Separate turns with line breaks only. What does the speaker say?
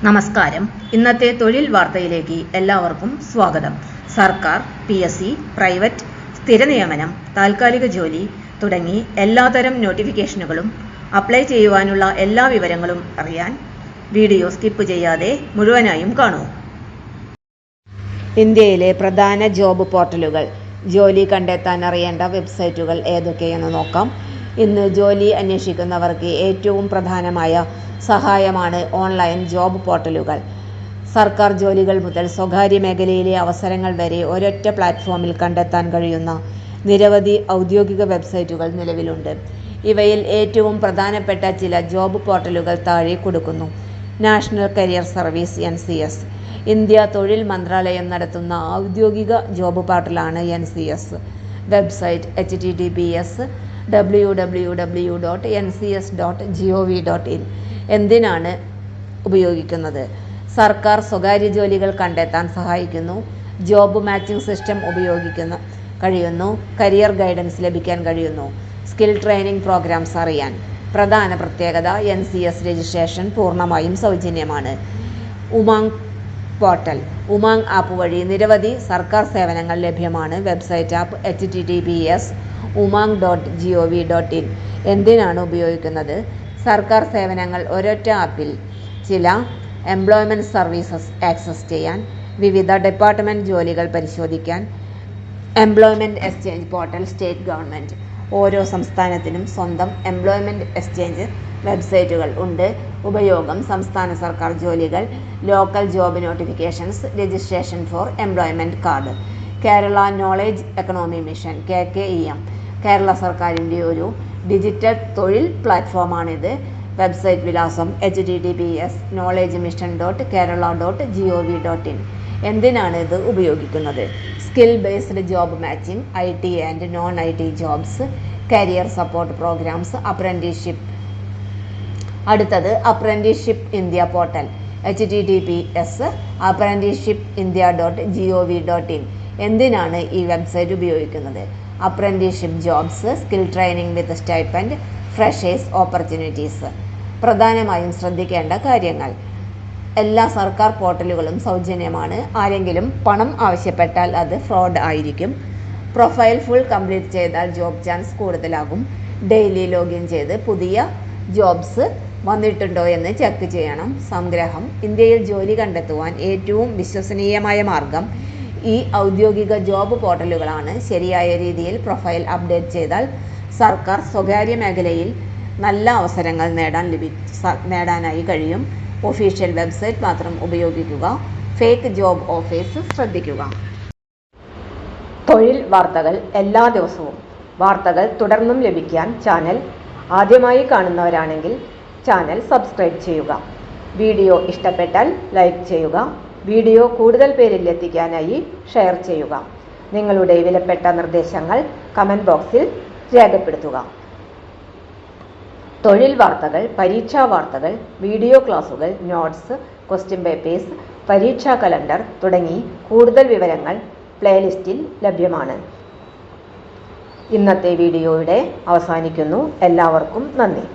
നമസ്കാരം. ഇന്നത്തെ തൊഴിൽ വാർത്തയിലേക്ക് എല്ലാവർക്കും സ്വാഗതം. സർക്കാർ, PSC, പ്രൈവറ്റ്, സ്ഥിര നിയമനം, താൽക്കാലിക ജോലി തുടങ്ങി എല്ലാതരം നോട്ടിഫിക്കേഷനുകളും അപ്ലൈ ചെയ്യുവാനുള്ള എല്ലാ വിവരങ്ങളും അറിയാൻ വീഡിയോ സ്കിപ്പ് ചെയ്യാതെ മുഴുവനായും കാണൂ. ഇന്ത്യയിലെ പ്രധാന ജോബ് പോർട്ടലുകൾ, ജോലി കണ്ടെത്താൻ അറിയേണ്ട വെബ്സൈറ്റുകൾ ഏതൊക്കെയെന്ന് നോക്കാം. ഇന്ന് ജോലി അന്വേഷിക്കുന്നവർക്ക് ഏറ്റവും പ്രധാനമായ സഹായമാണ് ഓൺലൈൻ ജോബ് പോർട്ടലുകൾ. സർക്കാർ ജോലികൾ മുതൽ സ്വകാര്യ മേഖലയിലെ അവസരങ്ങൾ വരെ ഒരൊറ്റ പ്ലാറ്റ്ഫോമിൽ കണ്ടെത്താൻ കഴിയുന്ന നിരവധി ഔദ്യോഗിക വെബ്സൈറ്റുകൾ നിലവിലുണ്ട്. ഇവയിൽ ഏറ്റവും പ്രധാനപ്പെട്ട ചില ജോബ് പോർട്ടലുകൾ താഴെ കൊടുക്കുന്നു. National career service (NCS). India തൊഴിൽ മന്ത്രാലയം നടത്തുന്ന ഔദ്യോഗിക ജോബ് പോർട്ടലാണ് NCS. Website https://www.ncs.gov.in. എന്തിനാണ് ഉപയോഗിക്കുന്നത്? സർക്കാർ സ്വകാര്യ ജോലികൾ കണ്ടെത്താൻ സഹായിക്കുന്നു. ജോബ് മാച്ചിംഗ് സിസ്റ്റം കഴിയുന്നു. കരിയർ ഗൈഡൻസ് ലഭിക്കാൻ കഴിയുന്നു. സ്കിൽ ട്രെയിനിങ് പ്രോഗ്രാംസ് അറിയാൻ. പ്രധാന പ്രത്യേകത, NCS രജിസ്ട്രേഷൻ പൂർണ്ണമായും സൗജന്യമാണ്. ഉമാങ് പോർട്ടൽ. ഉമാങ് ആപ്പ് വഴി നിരവധി സർക്കാർ സേവനങ്ങൾ ലഭ്യമാണ്. Website app https://umang.gov.in. എന്തിനാണ് ഉപയോഗിക്കുന്നത്? സർക്കാർ സേവനങ്ങൾ ഒരൊറ്റ ആപ്പിൽ ചില എംപ്ലോയ്മെന്റ് സർവീസസ് ആക്സസ് ചെയ്യാൻ, വിവിധ ഡിപ്പാർട്ട്മെന്റ് ജോലികൾ പരിശോധിക്കാൻ. Employment exchange portal. State government. ഓരോ സംസ്ഥാനത്തിനും സ്വന്തം എംപ്ലോയ്മെന്റ് എക്സ്ചേഞ്ച് വെബ്സൈറ്റുകൾ ഉണ്ട്. ഉപയോഗം: സംസ്ഥാന സർക്കാർ ജോലികൾ, local job notifications, registration four employment card. Kerala knowledge economy mission (KKEM). Kerala സർക്കാരിൻ്റെ ഒരു ഡിജിറ്റൽ തൊഴിൽ പ്ലാറ്റ്ഫോമാണിത്. വെബ്സൈറ്റ് വിലാസം https://knowledgemission.kerala.gov.in. എന്തിനാണ് ഇത് ഉപയോഗിക്കുന്നത്? Skill based job matching, IT and non-IT jobs, career support programmes, apprenticeship. അടുത്തത് അപ്രന്റീസ്ഷിപ്പ് ഇന്ത്യ പോർട്ടൽ https://apprenticeshipindia.gov.in. എന്തിനാണ് ഈ വെബ്സൈറ്റ് ഉപയോഗിക്കുന്നത്? Apprenticeship jobs, skill training with stipend, freshers opportunities. പ്രധാനമായും ശ്രദ്ധിക്കേണ്ട കാര്യങ്ങൾ: എല്ലാ സർക്കാർ പോർട്ടലുകളും സൗജന്യമാണ്. ആരെങ്കിലും പണം ആവശ്യപ്പെട്ടാൽ അത് ഫ്രോഡ് ആയിരിക്കും. പ്രൊഫൈൽ ഫുൾ കംപ്ലീറ്റ് ചെയ്താൽ ജോബ് ചാൻസ് കൂടുതലാകും. ഡെയിലി ലോഗിൻ ചെയ്ത് പുതിയ ജോബ്സ് വന്നിട്ടുണ്ടോ എന്ന് ചെക്ക് ചെയ്യണം. സംഗ്രഹം: ഇന്ത്യയിൽ ജോലി കണ്ടെത്തുവാൻ ഏറ്റവും വിശ്വസനീയമായ മാർഗം ഈ ഔദ്യോഗിക ജോബ് പോർട്ടലുകളാണ്. ശരിയായ രീതിയിൽ പ്രൊഫൈൽ അപ്ഡേറ്റ് ചെയ്താൽ സർക്കാർ, സ്വകാര്യ മേഖലയിൽ നല്ല അവസരങ്ങൾ നേടാനായി കഴിയും. ഒഫീഷ്യൽ വെബ്സൈറ്റ് മാത്രം ഉപയോഗിക്കുക. ഫേക്ക് ജോബ് ഓഫേഴ്സ് ശ്രദ്ധിക്കുക. തൊഴിൽ വാർത്തകൾ എല്ലാ ദിവസവും. വാർത്തകൾ തുടർന്നും ലഭിക്കാൻ ചാനൽ ആദ്യമായി കാണുന്നവരാണെങ്കിൽ ചാനൽ സബ്സ്ക്രൈബ് ചെയ്യുക. വീഡിയോ ഇഷ്ടപ്പെട്ടാൽ ലൈക്ക് ചെയ്യുക. വീഡിയോ കൂടുതൽ പേരിൽ എത്തിക്കാനായി ഷെയർ ചെയ്യുക. നിങ്ങളുടെ വിലപ്പെട്ട നിർദ്ദേശങ്ങൾ കമൻറ്റ് ബോക്സിൽ രേഖപ്പെടുത്തുക. തൊഴിൽ വാർത്തകൾ, പരീക്ഷാ വാർത്തകൾ, വീഡിയോ ക്ലാസുകൾ, നോട്ട്സ്, ക്വസ്റ്റ്യൻ പേപ്പേഴ്സ്, പരീക്ഷാ കലണ്ടർ തുടങ്ങി കൂടുതൽ വിവരങ്ങൾ പ്ലേലിസ്റ്റിൽ ലഭ്യമാണ്. ഇന്നത്തെ വീഡിയോയുടെ അവസാനിക്കുന്നു. എല്ലാവർക്കും നന്ദി.